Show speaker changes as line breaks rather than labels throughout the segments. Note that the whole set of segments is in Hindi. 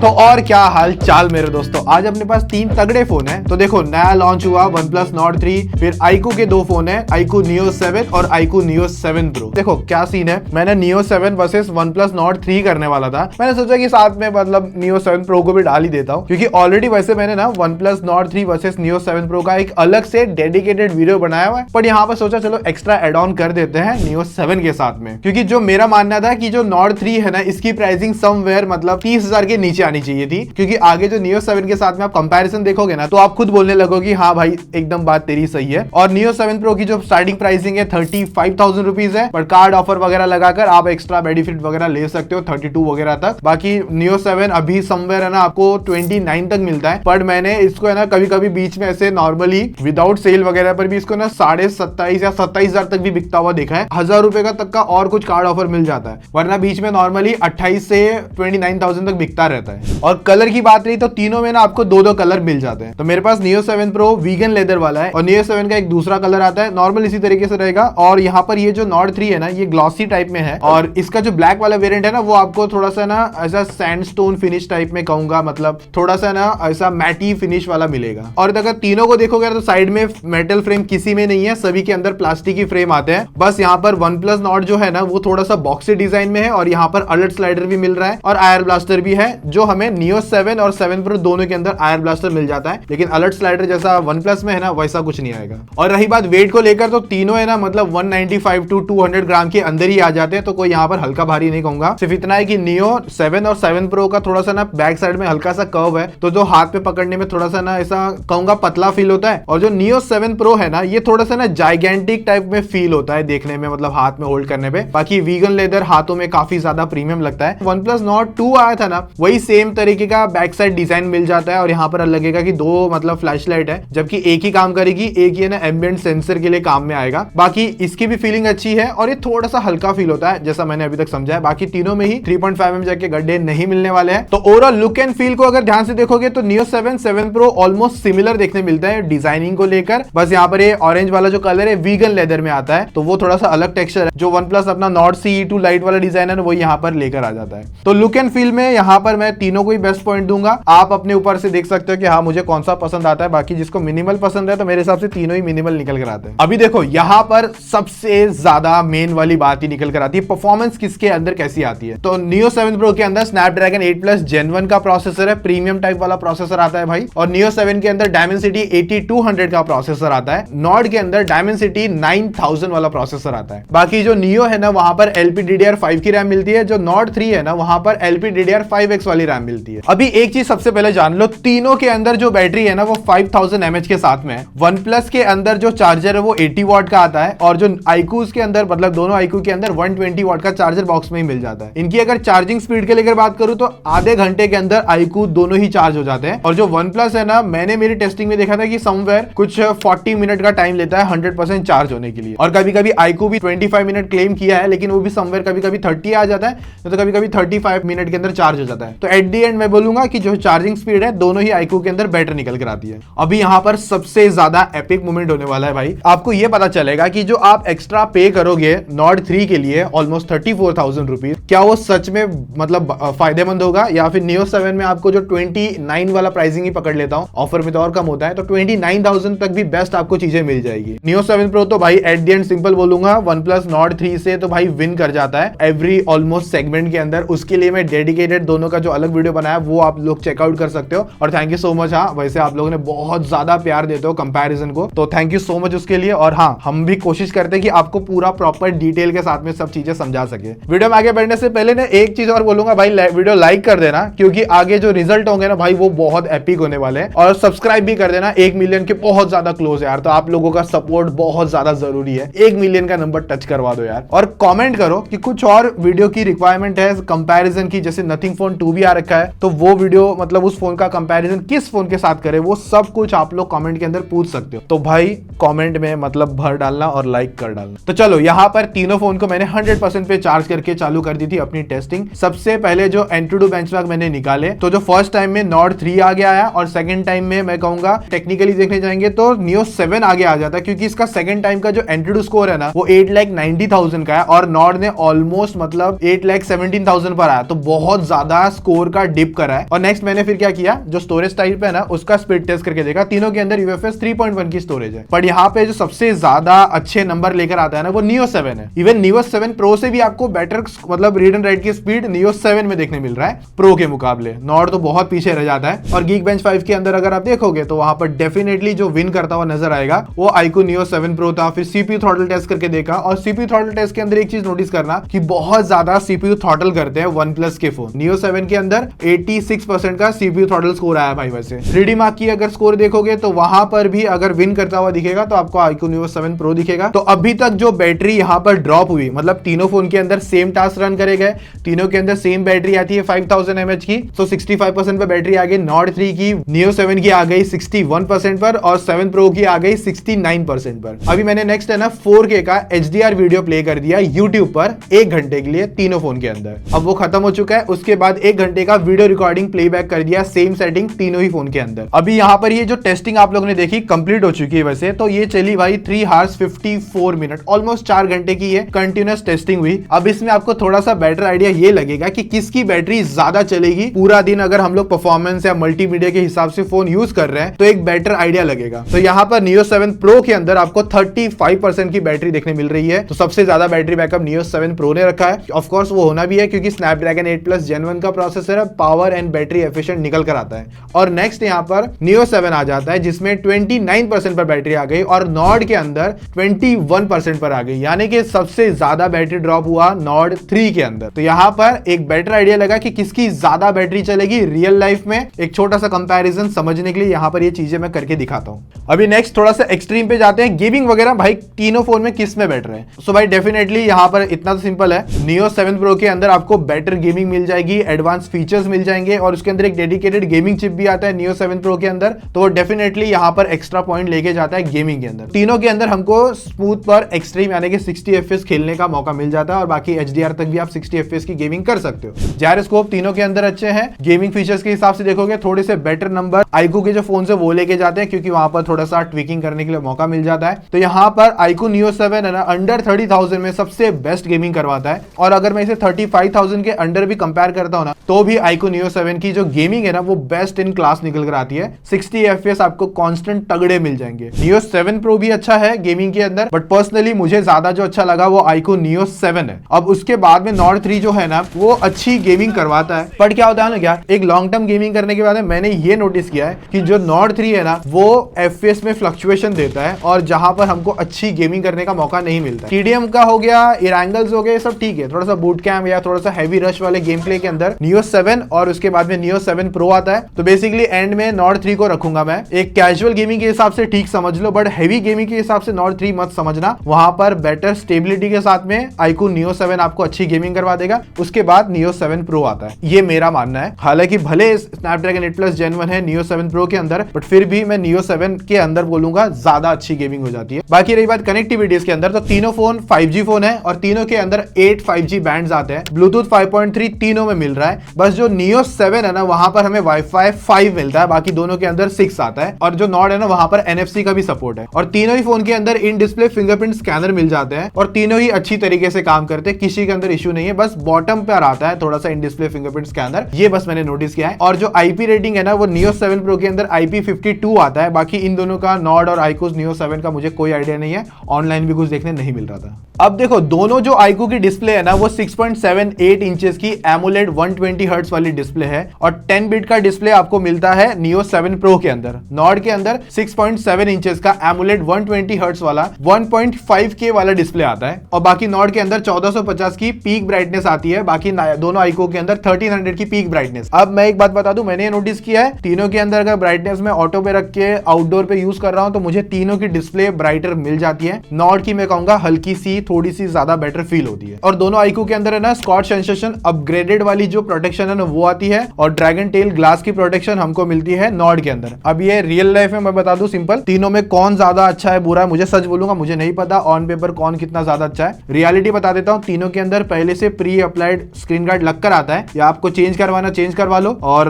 तो और क्या हाल चाल मेरे दोस्तों, आज अपने पास तीन तगड़े फोन है। तो देखो, नया लॉन्च हुआ OnePlus Nord 3, फिर iQOO के दो फोन है, iQOO Neo 7 और iQOO Neo 7 Pro। देखो क्या सीन है, मैंने Neo 7 वर्सेस OnePlus Nord 3 करने वाला था। मैंने सोचा कि साथ में मतलब Neo 7 Pro को भी डाल ही देता हूँ, क्योंकि ऑलरेडी वैसे मैंने ना OnePlus Nord 3 versus Neo 7 Pro का एक अलग से डेडिकेटेड वीडियो बनाया हुआ है, पर यहाँ पर सोचा चलो एक्स्ट्रा एड ऑन कर देते हैं Neo 7 के साथ में। क्योंकि जो मेरा मानना था कि जो Nord 3 है ना, इसकी प्राइसिंग समवेयर मतलब 30,000 के नीचे आनी चाहिए थी, क्योंकि आगे जो Neo 7 के साथ में आप कंपैरिजन देखोगे ना, तो आप खुद बोलने लगोगे हाँ भाई एकदम बात तेरी सही है। और Neo 7 Pro की जो स्टार्टिंग प्राइसिंग है 35,000 रुपीज है, पर कार्ड ऑफर वगैरह लगाकर आप एक्स्ट्रा बेनिफिट वगैरह ले सकते हो 32 वगैरह तक। बाकी Neo 7 अभी समवेयर है ना आपको 29 तक मिलता है, पर मैंने इसको है ना कभी कभी बीच में ऐसे नॉर्मली विदाउट सेल वगैरह पर भी इसको ना 27,500 या 27,000 तक भी बिकता हुआ देखा है। 1,000 रुपए का तक का और कुछ कार्ड ऑफर मिल जाता है, वरना बीच में नॉर्मली 28 से 29,000 तक बिकता रहता है। और कलर की बात रही तो तीनों में ना आपको दो कलर मिल जाते हैं। तो मेरे पास Neo 7 Pro वीगन लेदर वाला है, और Neo 7 का एक दूसरा कलर आता है नॉर्मल इसी तरीके से रहेगा। और यहाँ पर ये जो Nord 3 है ना, ये ग्लॉसी टाइप में है, और इसका जो ब्लैक वाला वेरिएंट है ना, वो आपको थोड़ा सा ना ऐसा सैंडस्टोन फिनिश टाइप में कहूंगा, मतलब थोड़ा सा ना ऐसा मैटी फिनिश वाला मिलेगा। और अगर तीनों को देखोगे तो साइड में मेटल फ्रेम किसी में नहीं है, सभी के अंदर प्लास्टिक की फ्रेम आते हैं। बस यहाँ पर OnePlus Nord जो है ना, वो थोड़ा सा बॉक्सी डिजाइन में है, और यहाँ पर अलर्ट स्लाइडर भी मिल रहा है और आयर ब्लास्टर भी है, जो हमें Neo 7 और 7 Pro दोनों के अंदर आयर ब्लास्टर मिल जाता है। लेकिन अलर्ट स्लाइडर जैसा OnePlus में है ना, वैसा कुछ नहीं आएगा। और रही बात वेट को लेकर, तो तीनों है ना मतलब 195 टू 200 ग्राम के अंदर ही आ जाते हैं, तो कोई यहाँ पर हल्का भारी नहीं कहूंगा। सिर्फ इतना है कि Neo 7 और 7 Pro का थोड़ा सा ना बैक साइड में हल्का सा कर्व है, तो जो हाथ में पकड़ने में थोड़ा सा ना ऐसा कहूंगा पतला फील होता है। और जो Neo 7 Pro है ना, ये थोड़ा सा ना जाइगेंटिक टाइप में फील होता है देखने में, मतलब हाथ में होल्ड करने पे। बाकी वीगन लेदर हाथों में काफी ज्यादा प्रीमियम लगता है। OnePlus Nord 2 आया था ना, वही सेम तरीके का बैक साइड डिजाइन मिल जाता है, और यहाँ पर लगेगा कि दो मतलब फ्लैशलाइट है, जबकि एक ही काम करेगी, एक ही है ना एम्बिएंट सेंसर के लिए काम में आएगा। बाकी इसकी भी फीलिंग अच्छी है, और ये थोड़ा सा हल्का फील होता है जैसा मैंने अभी तक समझा है। बाकी तीनों में ही 3.5mm जैक के गड्ढे नहीं मिलने वाले हैं। तो ओवरऑल लुक एंड फील को अगर ध्यान से देखोगे तो Neo 7 7 Pro ऑलमोस्ट सिमिलर देखने मिलता है डिजाइनिंग को लेकर। बस यहाँ पर ये ऑरेंज वाला जो कलर है वीगन लेदर में आता है, तो वो थोड़ा सा अलग टेक्सचर है। जो OnePlus अपना Nord CE2 लाइट वाला डिजाइन है वो यहाँ पर लेकर आ जाता है। तो लुक एंड फील में यहाँ पर मैं तीनों को ही बेस्ट पॉइंट दूंगा। आप अपने ऊपर से देख सकते हो कि हाँ मुझे कौन सा पसंद आता है। बाकी जिसको मिनिमल पसंद है, तो मेरे हिसाब से तीनों ही मिनिमल निकल कर आते हैं। अभी देखो यहाँ पर सबसे ज्यादा मेन वाली बात ही निकल कर आती है, परफॉर्मेंस किसके अंदर कैसी आती है। तो Neo 7 Pro के अंदर Snapdragon 8 Plus Gen 1 का प्रोसेसर है, प्रीमियम टाइप वाला प्रोसेसर आता है भाई। और Neo 7 के अंदर Dimensity 8200 का प्रोसेसर आता है। Nord के अंदर Dimensity 9000 वाला प्रोसेसर आता है। बाकी जो Neo है ना, वहां पर LPDDR5 की रैम मिलती है, जो Nord 3 है ना, वहां पर LPDDR5X वाली रैम मिलती है। अभी एक चीज सबसे पहले जान लो, तीनों के अंदर जो बैटरी है ना, वो 5000 mAh के साथ में है। OnePlus के अंदर जो चार्जर है वो 80 वाट का आता है, और जो iQOO के अंदर मतलब दोनों iQOO के अंदर 120 वाट का चार्जर बॉक्स में ही मिल जाता है। इनकी अगर चार्जिंग स्पीड के लेकर बात करूं, तो आधे घंटे के अंदर iQOO दोनों ही चार्ज हो जाते हैं। और जो OnePlus है ना, मैंने मेरी टेस्टिंग में देखा था कि समवेयर कुछ 40 मिनट का टाइम लेता है 100% चार्ज होने के लिए। और कभी कभी iQOO भी 25 मिनट क्लेम किया है, लेकिन वो भी समवेयर कभी कभी 30 आ जाता है, तो कभी कभी 35 मिनट के अंदर चार्ज हो जाता है। तो एट दी एंड मैं बोलूंगा कि जो चार्जिंग स्पीड है दोनों ही iQOO के अंदर बेटर निकल कर आती है। अभी यहाँ पर सबसे ज्यादा एपिक मोमेंट होने वाला है भाई। आपको ये पता चलेगा कि जो आप एक्स्ट्रा पे करोगे Nord 3 के लिए ऑलमोस्ट 34,000 रुपीज, क्या वो सच में मतलब फायदेमंद होगा, या फिर Neo 7 में आपको जो 29 वाला प्राइसिंग ही पकड़ लेता हूं, ऑफर में तो और कम होता है, तो 29,000 तक भी बेस्ट आपको चीजें मिल जाएगी। Neo 7 Pro तो भाई एट दी एंड सिंपल बोलूंगा OnePlus Nord 3 से तो भाई विन कर जाता है एवरी ऑलमोस्ट सेगमेंट के अंदर। उसके लिए मैं डेडिकेटेड दोनों का जो अलग वीडियो बनाया वो आप लोग चेकआउट कर सकते हो। और थैंक यू सो मच। हाँ वैसे आप लोगों ने बहुत ज्यादा प्यार देते हो कंपैरिजन को, तो थैंक यू सो मच उसके लिए। और हाँ, हम भी कोशिश करते हैं कि आपको पूरा प्रॉपर डिटेल के साथ में सब चीजें समझा सके। वीडियो में आगे बढ़ने से पहले ना एक चीज और बोलूंगा भाई, वीडियो लाइक कर देना, क्योंकि आगे जो रिजल्ट होंगे ना भाई, वो बहुत एपिक होने वाले हैं। और सब्सक्राइब भी कर देना, 1 मिलियन के बहुत ज्यादा क्लोज है यार, तो आप लोगों का सपोर्ट बहुत ज्यादा जरूरी है। 1 मिलियन का नंबर टच करवा दो यार। और कमेंट करो कि कुछ और वीडियो की रिक्वायरमेंट है कंपैरिजन की, जैसे नथिंग फोन 2 भी आ रखा है, तो वो वीडियो मतलब उस फोन का कंपैरिजन किस फोन के साथ करे, वो सब कुछ आप लोग कमेंट के अंदर पूछ सकते हो। तो भाई कमेंट में मतलब भर डालना और लाइक कर डालना। तो चलो यहाँ पर तीनों फोन को मैंने 100% पे चार्ज करके चालू कर दी थी अपनी टेस्टिंग। सबसे पहले जो Antutu बेंचमार्क मैंने निकाले, तो जो फर्स्ट टाइम में Nord 3 आगे आया, और सेकंड टाइम में मैं कहूंगा टेक्निकली देखने जाएंगे तो Neo 7 आगे आ जाता है, क्योंकि इसका सेकंड टाइम का जो Antutu स्कोर है ना, वो 8,90,000 का है, और Nord ने ऑलमोस्ट मतलब 8,17,000 पर आया, तो बहुत ज्यादा स्कोर का डिप करा है। और नेक्स्ट मैंने फिर क्या किया, जो स्टोरेज टाइप है ना उसका स्पीड टेस्ट करके देखा, तीनों के अंदर UFS 3.1 की स्टोरेज है। पर यहाँ पे जो सबसे ज्यादा अच्छे नंबर लेकर आता है ना वो Neo 7 है। इवन Neo 7 Pro से भी आपको बेटर मतलब रीड एंड राइट की स्पीड Neo 7 में देखने मिल रहा है प्रो के मुकाबले। नॉर्ड तो बहुत पीछे रह जाता है। और Geekbench 5 के अंदर अगर आप देखोगे तो वहां पर डेफिनेटली जो विन करता हुआ नजर आएगा वो iQOO Neo 7 Pro था। फिर CPU थ्रॉटल टेस्ट करके देखा, और CPU थ्रॉटल टेस्ट के अंदर एक चीज नोटिस करना कि बहुत ज्यादा CPU थ्रॉटल करते हैं OnePlus के फोन। Neo 7 के अंदर 86% का CPU थ्रॉटल स्कोर आया भाई। वैसे 3D मार्क की अगर स्कोर देखोगे तो वहां पर भी अगर विन करता हुआ दिखेगा तो आपको iQOO Neo 7 Pro दिखेगा। तो अभी तक जो बैटरी यहाँ पर ड्रॉप हुई, मतलब तीनों फोन के अंदर सेम टास्क रन करे गए, तीनों के अंदर सेम बैटरी आती है 5000 mAh की, तो 65% पे बैटरी आ गई Nord 3 की, Neo 7 की आ गई 61% पर, और 7 Pro की आ गई 69% पर। अभी मैंने नेक्स्ट है ना 4K का HDR वीडियो प्ले कर दिया YouTube पर 1 घंटे के लिए तीनों फोन के अंदर। अब वो खत्म हो चुका है। उसके बाद 1 घंटे का वीडियो रिकॉर्डिंग प्लेबैक कर दिया, सेम सेटिंग तीनों ही फोन के अंदर। अभी यहाँ पर ये जो टेस्टिंग आप लोगों ने देखी कंप्लीट हो चुकी है वैसे तो। ये चली भाई 3 hours 54 मिनट, ऑलमोस्ट 4 घंटे की ये कंटिन्यूअस टेस्टिंग हुई। अब इसमें आपको थोड़ा सा बेटर आइडिया ये लगेगा कि किसकी बैटरी ज्यादा चलेगी पूरा दिन। अगर हम लोग परफॉर्मेंस या मल्टीमीडिया के हिसाब से फोन यूज कर रहे हैं तो एक बेटर आइडिया लगेगा। तो यहाँ पर Neo 7 Pro के अंदर आपको 35% की बैटरी देखने मिल रही है। तो सबसे ज्यादा बैटरी बैकअप Neo 7 Pro ने रखा है। ऑफ कोर्स वो होना भी है क्योंकि Snapdragon 8 Plus Gen 1 का प्रोसेसर है, पावर एंड बैटरी एफिशिएंट निकल कर आता है। और नेक्स्ट यहाँ पर Neo 7 आ जाता है जिसमें 29% पर बैटरी आ गई, और Nord के अंदर 21% पर आ गई, यानी कि सबसे ज्यादा बैटरी ड्रॉप हुआ Nord 3 के अंदर। तो यहाँ पर एक बेटर आइडिया लगा कि किसकी ज्यादा बैटरी चलेगी रियल लाइफ में। एक छोटा सा कंपैरिजन समझने के लिए यहाँ पर ये चीजें मैं करके दिखाता हूँ। अभी नेक्स्ट थोड़ा सा एक्सट्रीम पे जाते हैं, गेमिंग वगैरह भाई तीनों फोन में किस में बेटर है। सो भाई डेफिनेटली यहाँ पर इतना तो सिंपल है, Neo 7 Pro के अंदर आपको बेटर गेमिंग मिल जाएगी, एडवांस फीचर्स मिल जाएंगे, और उसके अंदर एक डेडिकेटेड गेमिंग चिप भी आता है Neo 7 Pro के अंदर। तो वो डेफिनेटली यहाँ पर एक्स्ट्रा पॉइंट लेके जाता है गेमिंग के अंदर। तीनों के अंदर हमको स्मूथ पर एक्सट्रीम यानी कि 60 FPS खेलने का मौका मिल जाता है, और बाकी HDR तक भी आप 60 FPS की गेमिंग कर सकते हो। जायरोस्कोप तीनों के अंदर अच्छे हैं। गेमिंग फीचर्स के हिसाब से देखोगे थोड़े से बेटर नंबर iQOO के जो फोन है वो लेके जाते हैं, क्योंकि वहां पर थोड़ा सा ट्विकिंग करने के लिए मौका मिल जाता है। तो यहाँ पर iQOO Neo 7 है ना अंडर 30,000 में सबसे बेस्ट गेमिंग करवाता है। और अगर मैं इसे 35,000 के अंडर भी कंपेयर करता हूँ ना तो भी iQOO Neo 7 की जो गेमिंग है ना वो बेस्ट इन क्लास निकल कर आती है। 60 FPS आपको कांस्टेंट तगड़े मिल जाएंगे। Neo 7 Pro भी अच्छा है गेमिंग के अंदर, बट पर्सनली मुझे ज्यादा जो अच्छा लगा वो iQOO Neo 7 है। अब उसके बाद में Nord 3 जो है ना वो अच्छी गेमिंग करवाता है, बट क्या होता है ना, क्या एक लॉन्ग टर्म गेमिंग करने के बाद मैंने ये नोटिस किया है कि जो Nord 3 है ना वो FPS में फ्लक्चुएशन देता है, और जहां पर हमको अच्छी गेमिंग करने का मौका नहीं मिलता। TDM का हो गया, एंगल्स हो गए, सब ठीक है। थोड़ा सा बूट कैम्प या थोड़ा सा हैवी रश वाले गेम प्ले के अंदर Neo 7 और उसके बाद में Neo 7 Pro आता है। तो बेसिकली एंड में Nord 3 को रखूंगा मैं। एक कैजुअल गेमिंग के हिसाब से ठीक समझ लो, बट हैवी गेमिंग के हिसाब से Nord 3 मत समझना। वहां पर बेटर स्टेबिलिटी के साथ में iQOO Neo 7 आपको अच्छी गेमिंग करवा देगा। उसके बाद Neo 7 Pro आता है, ये मेरा मानना है। हालांकि भले Snapdragon 8 Plus Gen 1 है Neo 7 Pro के अंदर, बट फिर भी मैं Neo 7 के अंदर बोलूंगा ज्यादा अच्छी गेमिंग हो जाती है। बाकी रही बात कनेक्टिविटीज के अंदर, तो तीनों फोन 5G फोन है, और तीनों के अंदर 8 5G बैंड्स आते हैं। ब्लूटूथ 5.3 तीनों में मिल रहा है। बस जो Neo 7 है ना वहां पर हमें Wi-Fi 5 मिलता है, बाकी दोनों के अंदर 6 आता है। और जो Nord है ना वहां पर NFC का भी सपोर्ट है। और तीनों ही फोन के अंदर इन डिस्प्ले फिंगरप्रिंट स्कैनर मिल जाते हैं, और तीनों ही अच्छी तरीके से काम करते हैं, किसी के अंदर इश्यू नहीं है। बस बॉटम पर आता है थोड़ा सा इन डिस्प्ले फिंगरप्रिंट स्कैनर, ये बस मैंने नोटिस किया है। और जो IP रेटिंग है ना वो Neo 7 Pro के अंदर IP52 आता है। बाकी इन दोनों का Nord और iQOO Neo 7 का मुझे कोई आइडिया नहीं है, ऑनलाइन भी कुछ देखने नहीं मिल रहा था। अब देखो दोनों जो iQOO की डिस्प्ले है ना वो 6.78 इंचेस की AMOLED 120 हर्ट्ज वाली डिस्प्ले है, और 10 बिट का डिस्प्ले आपको मिलता है Neo 7 Pro के अंदर। Nord के अंदर 6.7 इंचेस का AMOLED 120 हर्ट्ज वाला 1.5K वाला डिस्प्ले आता है, और बाकी Nord के अंदर 1450 की पीक ब्राइटनेस आती है। बाकी दोनों iQOO के अंदर 1300 की पीक ब्राइटनेस। अब मैं एक बात बता दूं, मैंने ये नोटिस किया है तीनों के अंदर अगर ब्राइटनेस में ऑटो पे रख के आउटडोर पे यूज कर रहा हूं तो मुझे तीनों की डिस्प्ले ब्राइटर मिल जाती है। Nord की मैं कहूंगा हल्की सी थोड़ी सी ज्यादा बेटर फील होती है। और दोनों iQOO के अंदर है ना स्कॉच सेंसेशन अपग्रेडेड वाली जो प्रोटेक्शन है ना वो आती है, और ड्रैगन टेल ग्लास की प्रोटेक्शन हमको मिलती है Nord के अंदर। अब ये रियल लाइफ में मैं बता दूं सिंपल, तीनों में कौन ज्यादा अच्छा है बुरा है मुझे सच बोलूंगा मुझे नहीं पता ऑन पेपर कौन कितना ज्यादा अच्छा है। रियलिटी बता देता हूं, तीनों के अंदर पहले से प्री अप्लाइड स्क्रीन गार्ड लगकर आता है, या आपको चेंज करवाना चेंज करवा लो। और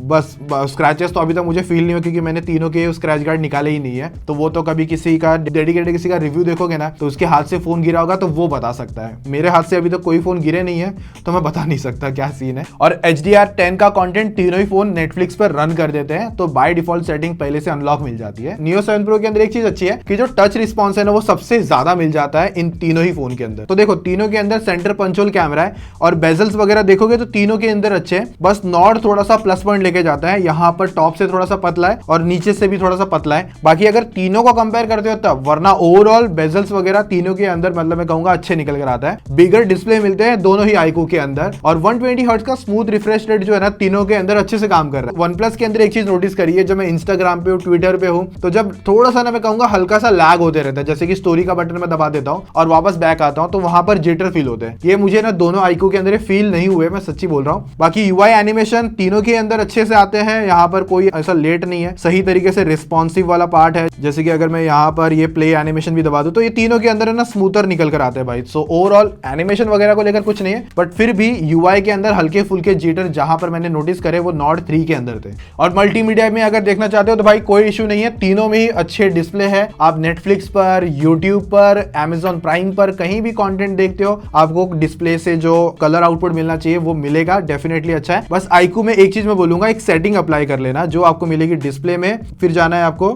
बस स्क्रैचेस तो अभी तक मुझे फील नहीं हो, क्योंकि मैंने तीनों के स्क्रैच गार्ड निकाले ही नहीं है। तो वो तो कभी किसी का डेडिकेटेड किसी का रिव्यू देखोगे ना तो उसके हाथ से फोन गिरा होगा तो वो बता सकता है। मेरे हाथ से अभी तक कोई फोन गिरे नहीं है तो मैं बता नहीं सकता क्या सीन है। और और HDR10 का कंटेंट तीनों ही फोन नेटफ्लिक्स पर रन कर देते हैं, तो बाय डिफॉल्ट सेटिंग पहले से अनलॉक मिल जाती है। Neo 7 Pro के अंदर एक चीज अच्छी है कि जो टच रिस्पॉन्स है ना वो सबसे ज्यादा मिल जाता है इन तीनों ही फोन के अंदर। तो देखो तीनों के अंदर सेंटर पंच होल कैमरा है और बेजल्स वगैरह देखोगे तो तीनों के अंदर अच्छे हैं, बस नॉर्ड थोड़ा सा प्लस पॉइंट लेके जाता है, यहाँ पर टॉप से थोड़ा सा पतला है और नीचे से भी थोड़ा सा पतला है। बाकी अगर तीनों को कंपेयर करते हो तब, वरना ओवरऑल बेजल्स वगैरह तीनों के अंदर मतलब मैं कहूंगा अच्छे निकल कर आता है। बिगर डिस्प्ले मिलते हैं दोनों ही आईक्यू के अंदर और 120 हर्ट्ज का स्मूथ रिफ्रेश रेट जो है ना तीनों के अंदर अच्छे से काम कर रहा है। OnePlus के अंदर एक चीज नोटिस करी है, जब मैं इंस्टाग्राम पे हूँ, ट्विटर पे हूँ, तो जब थोड़ा सा ना मैं कहूंगा हल्का सा लैग होते रहता है, जैसे कि स्टोरी का बटन मैं दबा देता हूँ और वापस बैक आता हूँ तो वहां पर जिटर फील होते हैं। ये मुझे ना दोनों आईक्यू के अंदर फील नहीं हुए, मैं सच्ची बोल रहा हूँ। बाकी यूआई एनिमेशन तीनों के अंदर अच्छे से आते हैं, यहाँ पर कोई ऐसा लेट नहीं है, सही तरीके से रिस्पॉन्सिव वाला पार्ट है। जैसे कि अगर मैं यहाँ पर ये प्ले एनिमेशन भी दबा दूं तो ये तीनों के अंदर है ना स्मूथर निकल कर आते हैं भाई। सो ओवरऑल एनिमेशन वगैरह को लेकर कुछ नहीं है, बट फिर भी यूआई के अंदर हल्के फुल्के जिटर जहां पर मैंने नोटिस करे वो नॉर्ड 3 के अंदर थे। और मल्टीमीडिया में अगर देखना चाहते हो तो भाई कोई इशू नहीं है, तीनों में ही अच्छे डिस्प्ले है। आप नेटफ्लिक्स पर, यूट्यूब पर, Amazon प्राइम पर कहीं भी कंटेंट देखते हो आपको डिस्प्ले से जो कलर आउटपुट मिलना चाहिए वो मिलेगा, डेफिनेटली अच्छा है। बस आईक्यू में एक चीज मैं बोलूंगा, एक सेटिंग अप्लाई कर लेना जो आपको मिलेगी डिस्प्ले में, फिर जाना है आपको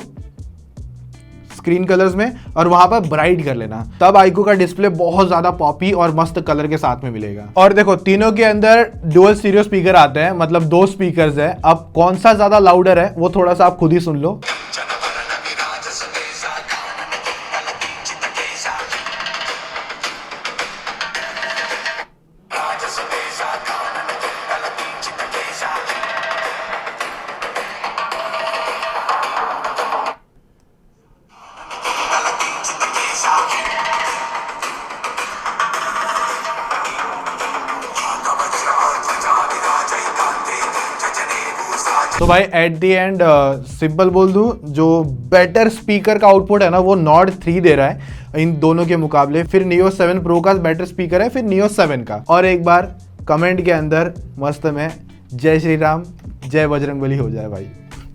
स्क्रीन कलर्स में और वहां पर ब्राइट कर लेना, तब आईक्यू का डिस्प्ले बहुत ज्यादा पॉपी और मस्त कलर के साथ में मिलेगा। और देखो तीनों के अंदर डुअल स्टीरियो स्पीकर आते हैं, मतलब 2 स्पीकर्स है। अब कौन सा ज्यादा लाउडर है वो थोड़ा सा आप खुद ही सुन लो। तो भाई एट द एंड सिंपल बोल दूं, जो बेटर स्पीकर का आउटपुट है ना वो नॉर्ड 3 दे रहा है इन दोनों के मुकाबले। फिर Neo 7 Pro का बेटर स्पीकर है, फिर Neo 7 का। और एक बार कमेंट के अंदर मस्त में जय श्री राम जय बजरंगबली हो जाए भाई,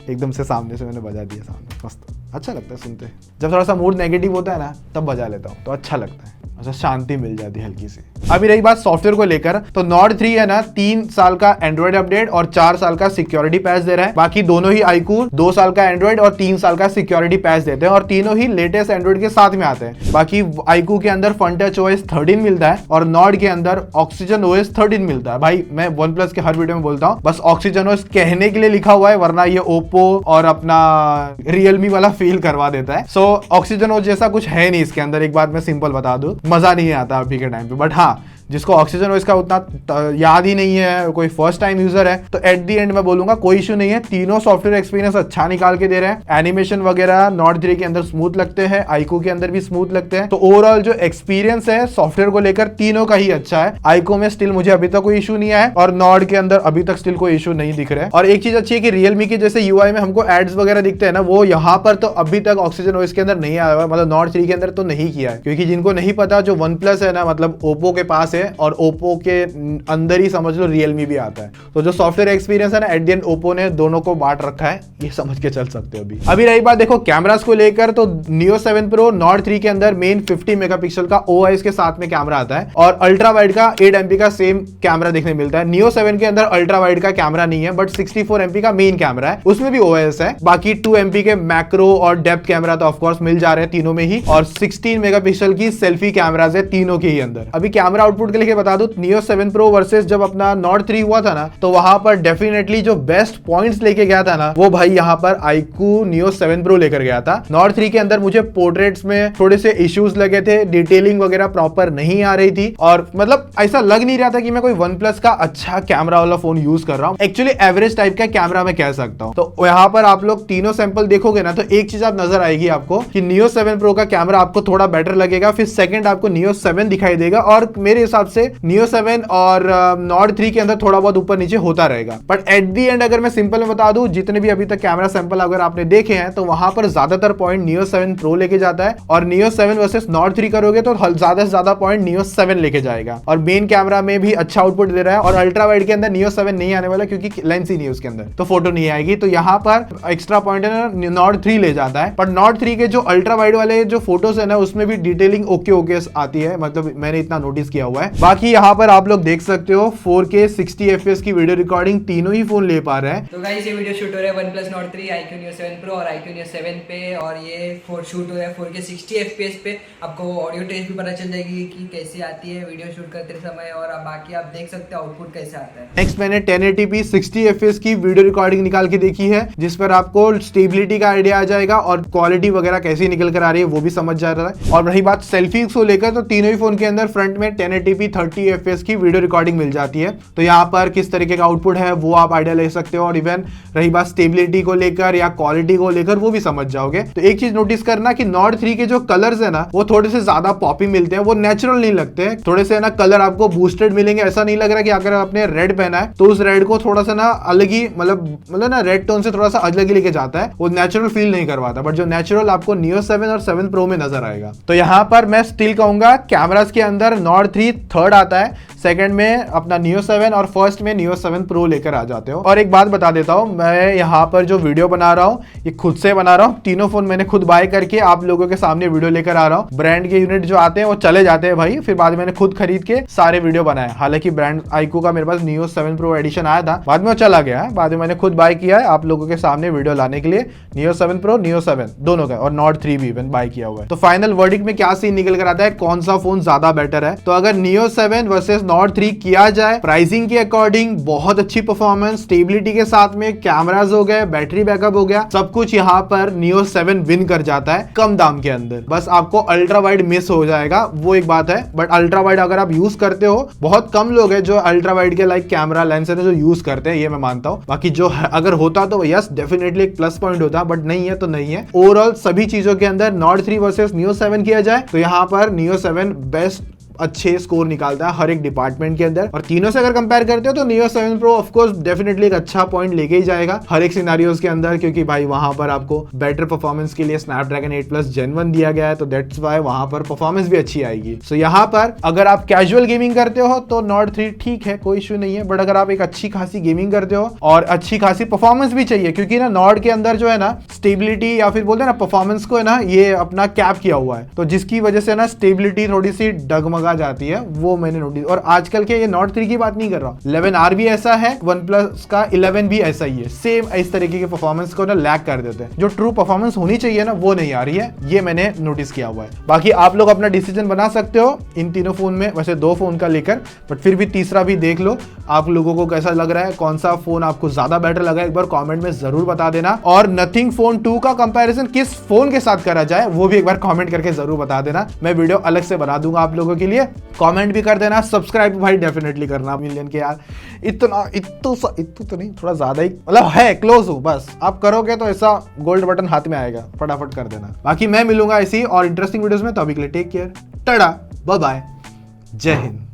एकदम से सामने से मैंने बजा दिया, सामने मस्त अच्छा लगता है सुनते। जब थोड़ा सा मूड नेगेटिव होता है ना तब बजा लेता हूँ तो अच्छा लगता है, अच्छा शांति मिल जाती है हल्की सी। अभी रही बात सॉफ्टवेयर को लेकर, तो नॉर्ड 3 है ना 3 साल का एंड्रॉइड अपडेट और 4 साल का सिक्योरिटी पैच दे रहा है। बाकी दोनों ही आईक्यू 2 साल का एंड्रॉइड और 3 साल का सिक्योरिटी पैच देते हैं और तीनों ही लेटेस्ट एंड्रॉइड के साथ में आते हैं। बाकी आईक्यू के अंदर FunTouch OS 13 मिलता है और नॉर्ड के अंदर Oxygen OS 13 मिलता है। भाई मैं OnePlus के हर वीडियो में बोलता हूँ, बस Oxygen OS कहने के लिए लिखा हुआ है, वरना ये Oppo और अपना Realme वाला फील करवा देता है। सो Oxygen OS जैसा कुछ है नहीं इसके अंदर, एक बात मैं सिंपल बता दूं, मजा नहीं आता अभी के टाइम पे। बट हाँ, जिसको Oxygen OS का उतना याद ही नहीं है, कोई फर्स्ट टाइम यूजर है, तो एट द एंड मैं बोलूंगा कोई इशू नहीं है, तीनों सॉफ्टवेयर एक्सपीरियंस अच्छा निकाल के दे रहे हैं। एनिमेशन वगैरह नॉर्ड 3 के अंदर स्मूथ लगते हैं, आईक्यू के अंदर भी स्मूथ लगते हैं। तो ओवरऑल जो एक्सपीरियंस है सॉफ्टवेयर को लेकर तीनों का ही अच्छा है। आईक्यू में स्टिल मुझे अभी तक कोई इशू नहीं आया और नॉर्ड के अंदर अभी तक स्टिल कोई इशू नहीं दिख रहा है। और एक चीज अच्छी है कि रियलमी के जैसे यूआई में हमको एड्स वगैरह दिखते हैं ना, वो यहाँ पर तो अभी तक Oxygen OS के अंदर नहीं आया हुआ है, मतलब नॉर्ड 3 के अंदर तो नहीं किया है। क्योंकि जिनको नहीं पता, जो OnePlus है ना मतलब ओप्पो के पास है और ओप्पो के अंदर ही समझ लो रियलमी भी आता है, तो जो सॉफ्टवेयर एक्सपीरियंस है ना एट द एंड ओप्पो ने दोनों को बांट रखा है, ये समझ के चल सकते हो। अभी रही बात देखो कैमरास को लेकर, तो Neo 7 Pro नॉर्ड 3 के अंदर मेन 50 मेगापिक्सल का OIS के साथ में कैमरा आता है और अल्ट्रा वाइड का 8 MP का सेम कैमरा देखने मिलता है। Neo 7 के अंदर अल्ट्रा वाइड का कैमरा नहीं है, बट 64 MP का मेन कैमरा है, उसमें भी OIS है। बाकी 2 MP के मैक्रो और डेप्थ कैमरा तो ऑफकोर्स मिल जा रहे हैं तीनों में ही, और 16 मेगापिक्सल की सेल्फी कैमराज है तीनों के ही अंदर। अभी कैमरा आउटपुट के लिए बता दूं, Neo 7 Pro वर्सेस जब अपना नॉर्ड 3 हुआ था ना, तो वहां पर डेफिनेटली जो बेस्ट पॉइंट्स लेके गया था ना, वो भाई यहाँ पर iQOO Neo 7 Pro लेकर गया था। नॉर्ड 3 के अंदर मुझे पोर्ट्रेट्स में थोड़े से इश्यूज लगे थे, डिटेलिंग वगैरह प्रॉपर नहीं आ रही थी और मतलब ऐसा लग नहीं रहा था कि मैं कोई OnePlus का अच्छा कैमरा वाला फोन यूज कर रहा हूँ। एक्चुअली एवरेज टाइप का कैमरा मैं कह सकता हूँ। तो यहाँ पर आप लोग तीनों सैंपल देखोगे ना, तो एक चीज आप नजर आएगी आपको कि Neo 7 Pro का कैमरा आपको थोड़ा बेटर लगेगा, फिर सेकंड आपको Neo 7 दिखाई देगा, और मेरे हिसाब से Neo 7 और नॉर्ड 3 के अंदर थोड़ा बहुत ऊपर नीचे होता रहेगा। बट एट दी एंड अगर मैं सिंपल में बता दूं, जितने भी अभी तक कैमरा सैंपल अगर आपने देखे हैं, तो वहां पर ज्यादातर पॉइंट Neo 7 Pro लेके जाता है, और Neo 7 वर्सेस नॉर्ड 3 करोगे तो ज्यादा से ज्यादा पॉइंट Neo 7 लेके जाएगा। और मेन कैमरा में भी अच्छा आउटपुट दे रहा है, और अल्ट्रा वाइड के अंदर Neo 7 नहीं आने वाला क्योंकि लेंस ही नहीं है उसके अंदर, तो फोटो नहीं आएगी। तो यहाँ पर एक्स्ट्रा पॉइंट है ना नॉर्ड 3 ले जाता है। बट नॉर्ड 3 के जो अल्ट्रा वाइड वाले जो फोटोज है ना, उसमें भी डिटेलिंग ओके आती है, मतलब मैंने इतना नोटिस किया हुआ है। है। बाकी यहाँ पर आप लोग देख सकते हो 4K 60 FPS की वीडियो रिकॉर्डिंग तीनों ही फोन ले पा रहे हैं।
तो गाइस ये वीडियो शूट हो रहा है OnePlus Nord 3, iQOO Neo 7 Pro और iQOO Neo 7 पे, और ये शूट हो रहा है 4K 60 FPS पे। आपको ऑडियो टेस्ट भी पता चल जाएगी कि कैसी आती है वीडियो शूट करते समय, और अब बाकी आप देख सकते हो आउटपुट कैसे आता है।
नेक्स्ट मैंने 1080p 60 FPS की वीडियो रिकॉर्डिंग निकाल के देखी है, जिस पर आपको स्टेबिलिटी का आइडिया आ जाएगा और क्वालिटी वगैरह कैसी निकल कर आ रही है वो भी समझ जा रहा है। और रही बात सेल्फी को लेकर, तो तीनों ही फोन के अंदर फ्रंट में 1080p 30 FPS की वीडियो रिकॉर्डिंग मिल जाती है। तो यहाँ पर किस तरीके का आउटपुट है वो आप आइडिया ले सकते हो, और इवन रही बात स्टेबिलिटी को लेकर या क्वालिटी को लेकर वो भी समझ जाओगे। तो एक चीज नोटिस करना कि Nord 3 के जो कलर्स है ना वो थोड़े से ज्यादा पॉपी मिलते हैं, वो नेचुरल नहीं लगते, थोड़े से ना कलर आपको बूस्टेड मिलेंगे। ऐसा नहीं लग रहा कि अगर आपने रेड पहना है तो उस रेड को थोड़ा सा ना अलग ही मतलब ना रेड टोन से थोड़ा सा अलग ही लेके जाता है, वो नेचुरल फील नहीं करवाता। बट जो नेचुरल आपको Neo 7 और 7 Pro में नजर आएगा। तो यहाँ पर मैं स्टिल कहूंगा कैमरास के अंदर Nord 3 थर्ड आता है, सेकंड में अपना Neo 7 और फर्स्ट में Neo 7 Pro लेकर आ जाते हो। और एक बात बता देता हूँ, मैं यहाँ पर जो वीडियो बना रहा हूँ ये खुद से बना रहा हूँ। तीनों फोन मैंने खुद बाय करके आप लोगों के सामने वीडियो लेकर आ रहा हूँ। ब्रांड के यूनिट जो आते हैं वो चले जाते हैं भाई, फिर बाद में मैंने खुद खरीद के सारे वीडियो बनाए। हालांकि ब्रांड iQOO का मेरे पास Neo 7 Pro एडिशन आया था, बाद में वो चला गया है, बाद में मैंने खुद बाय किया है आप लोगों के सामने वीडियो लाने के लिए। Neo 7 Pro, Neo 7 दोनों का, और Nord 3 भी इवन बाय किया हुआ है। तो फाइनल वर्डिक्ट में क्या सीन निकल कर आता है, कौन सा फोन ज्यादा बेटर है? तो अगर Neo 7 वर्सेस Nord 3 किया जाए, प्राइसिंग के अकॉर्डिंग बहुत अच्छी परफॉर्मेंस, स्टेबिलिटी के साथ में कैमरास हो गए, बैटरी बैकअप हो गया, सब कुछ यहाँ पर Neo 7 विन कर जाता है कम दाम के अंदर। बस आपको अल्ट्रा वाइड मिस हो जाएगा, वो एक बात है। बट अल्ट्रा वाइड अगर आप यूज करते हो, बहुत कम लोग हैं जो अल्ट्रा वाइड के लाइक कैमरा लेंस है जो यूज करते हैं, ये मैं मानता हूँ। बाकी जो अगर होता तो यस डेफिनेटली एक प्लस पॉइंट होता, बट नहीं है तो नहीं है। ओवरऑल सभी चीजों के अंदर Nord 3 वर्सेस Neo 7 किया जाए तो यहाँ पर Neo 7 बेस्ट अच्छे स्कोर निकालता है हर एक डिपार्टमेंट के अंदर। और तीनों से अगर कंपेयर करते हो तो Neo 7 Pro of course definitely एक अच्छा पॉइंट लेके ही जाएगा हर एक सिनेरियोस के अंदर, क्योंकि भाई वहां पर आपको बेटर परफॉर्मेंस के लिए Snapdragon 8 Plus Gen 1 दिया गया है, तो दैट्स व्हाई वहां पर परफॉर्मेंस भी अच्छी आएगी। सो यहाँ पर अगर आप कैजुअल गेमिंग करते हो तो Nord 3 ठीक है, कोई इशू नहीं है। बट अगर आप एक अच्छी खासी गेमिंग करते हो और अच्छी खासी परफॉर्मेंस भी चाहिए, क्योंकि ना Nord के अंदर जो है ना स्टेबिलिटी या फिर बोलते हैं ना परफॉर्मेंस को है ना ये अपना कैप किया हुआ है, तो जिसकी वजह से ना स्टेबिलिटी थोड़ी सी डगमगा जाती है, वो मैंने नोटिस। और आजकल के ये Nord 3 की बात नहीं कर रहा हूँ, 11R भी ऐसा है, OnePlus का 11 भी ऐसा ही है, सेम इस तरीके के परफॉर्मेंस को ना लैग कर देते हैं। जो ट्रू परफॉर्मेंस होनी चाहिए ना वो नहीं आ रही है, ये मैंने नोटिस किया हुआ है। बाकी आप लोग अपना डिसीजन बना सकते हो इन तीनों फोन में, वैसे 2 फोन का लेकर, बट फिर भी तीसरा भी देख लो आप लोगों को कैसा लग रहा है, कौन सा फोन आपको ज्यादा बेटर लगा, एक बार कॉमेंट में जरूर बता देना। और Nothing Phone 2 का कंपैरिजन किस फोन के साथ करा जाए वो भी एक बार कॉमेंट करके जरूर बता देना, मैं वीडियो अलग से बना दूंगा आप लोगों के लिए। कमेंट भी कर देना, सब्सक्राइब भाई डेफिनेटली करना मिलियन के यार, इतना तो नहीं, थोड़ा ज्यादा ही मतलब है, क्लोज हो, बस आप करोगे तो ऐसा गोल्ड बटन हाथ में आएगा, फटाफट कर देना। बाकी मैं मिलूंगा ऐसी और इंटरेस्टिंग वीडियोस में, तो अभी के लिए take care, tata, bye bye, जय हिंद।